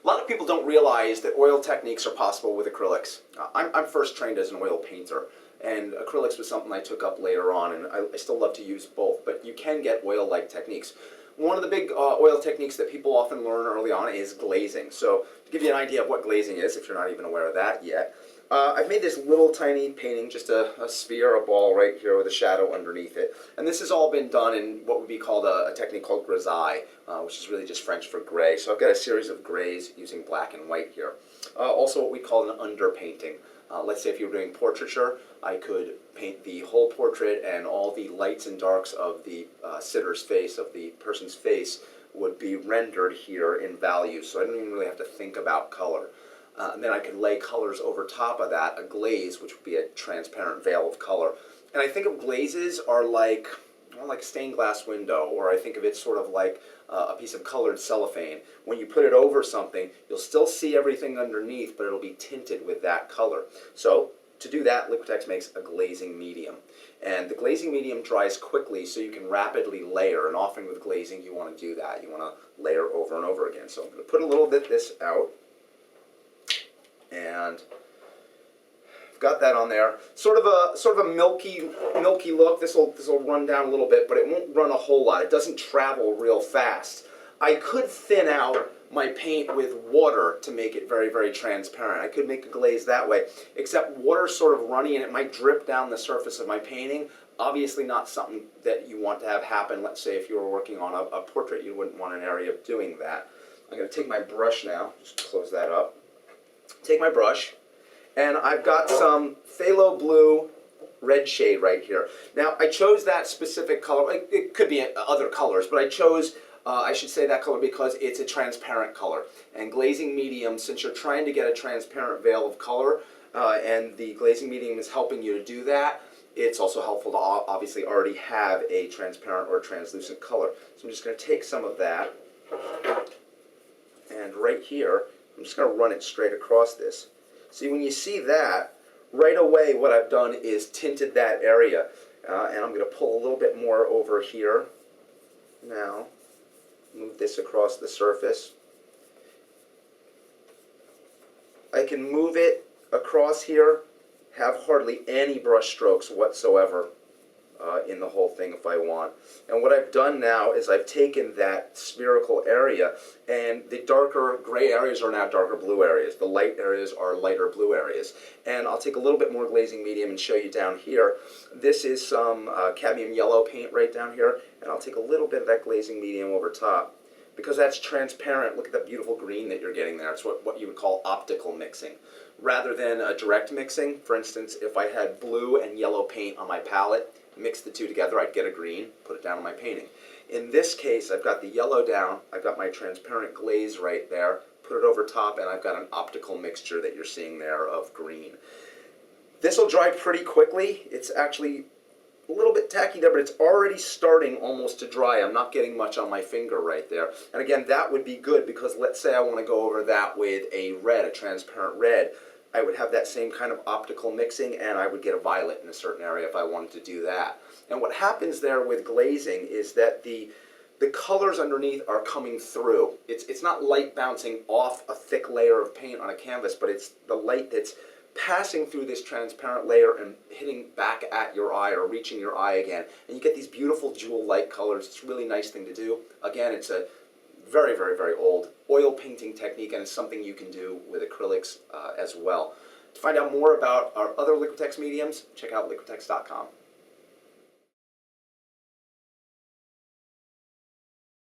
A lot of people don't realize that oil techniques are possible with acrylics. I'm first trained as an oil painter, and acrylics was something I took up later on, and I still love to use both, but you can get oil-like techniques. One of the big oil techniques that people often learn early on is glazing. So to give you an idea of what glazing is, if you're not even aware of that yet, I've made this little tiny painting, just a sphere, a ball right here with a shadow underneath it. And this has all been done in what would be called a technique called grisaille, which is really just French for gray. So I've got a series of grays using black and white here. Also what we call an underpainting. Let's say if you were doing portraiture, I could paint the whole portrait and all the lights and darks of the sitter's face, of the person's face, would be rendered here in value. So I don't even really have to think about color. And then I could lay colors over top of that, a glaze, which would be a transparent veil of color. And I think of glazes are like a stained glass window, or I think of it sort of like a piece of colored cellophane. When you put it over something, you'll still see everything underneath, but it'll be tinted with that color. So to do that, Liquitex makes a glazing medium. And the glazing medium dries quickly, so you can rapidly layer. And often with glazing, you want to do that. You want to layer over and over again. So I'm going to put a little bit of this out. And I've got that on there. Sort of a milky look. This will run down a little bit, but it won't run a whole lot. It doesn't travel real fast. I could thin out my paint with water to make it very, very transparent. I could make a glaze that way, except water's sort of runny and it might drip down the surface of my painting. Obviously not something that you want to have happen. Let's say if you were working on a portrait, you wouldn't want an area of doing that. I'm going to take my brush now, just close that up. Take my brush, and I've got some phthalo blue red shade right here. Now, I chose that specific color. It could be other colors, but I chose, I should say that color because it's a transparent color. And glazing medium, since you're trying to get a transparent veil of color, and the glazing medium is helping you to do that, it's also helpful to obviously already have a transparent or translucent color. So I'm just going to take some of that, and right here, I'm just going to run it straight across this. See, when you see that, right away what I've done is tinted that area. And I'm going to pull a little bit more over here. Now, move this across the surface. I can move it across here, have hardly any brush strokes whatsoever in the whole thing if I want. And what I've done now is I've taken that spherical area, and the darker gray areas are now darker blue areas. The light areas are lighter blue areas. And I'll take a little bit more glazing medium and show you down here. This is some cadmium yellow paint right down here, and I'll take a little bit of that glazing medium over top. Because that's transparent, look at that beautiful green that you're getting there. It's what you would call optical mixing. Rather than a direct mixing, for instance, if I had blue and yellow paint on my palette, mix the two together, I'd get a green, put it down on my painting. In this case, I've got the yellow down, I've got my transparent glaze right there, put it over top, and I've got an optical mixture that you're seeing there of green. This will dry pretty quickly. It's actually a little bit tacky there, but it's already starting almost to dry. I'm not getting much on my finger right there. And again, that would be good because let's say I want to go over that with a red, a transparent red. I would have that same kind of optical mixing, and I would get a violet in a certain area if I wanted to do that. And what happens there with glazing is that the colors underneath are coming through. It's not light bouncing off a thick layer of paint on a canvas, but it's the light that's passing through this transparent layer and hitting back at your eye or reaching your eye again. And you get these beautiful jewel-like colors. It's a really nice thing to do. Again, it's a very, very, very old oil painting technique, and it's something you can do with acrylics as well. To find out more about our other Liquitex mediums, check out liquitex.com.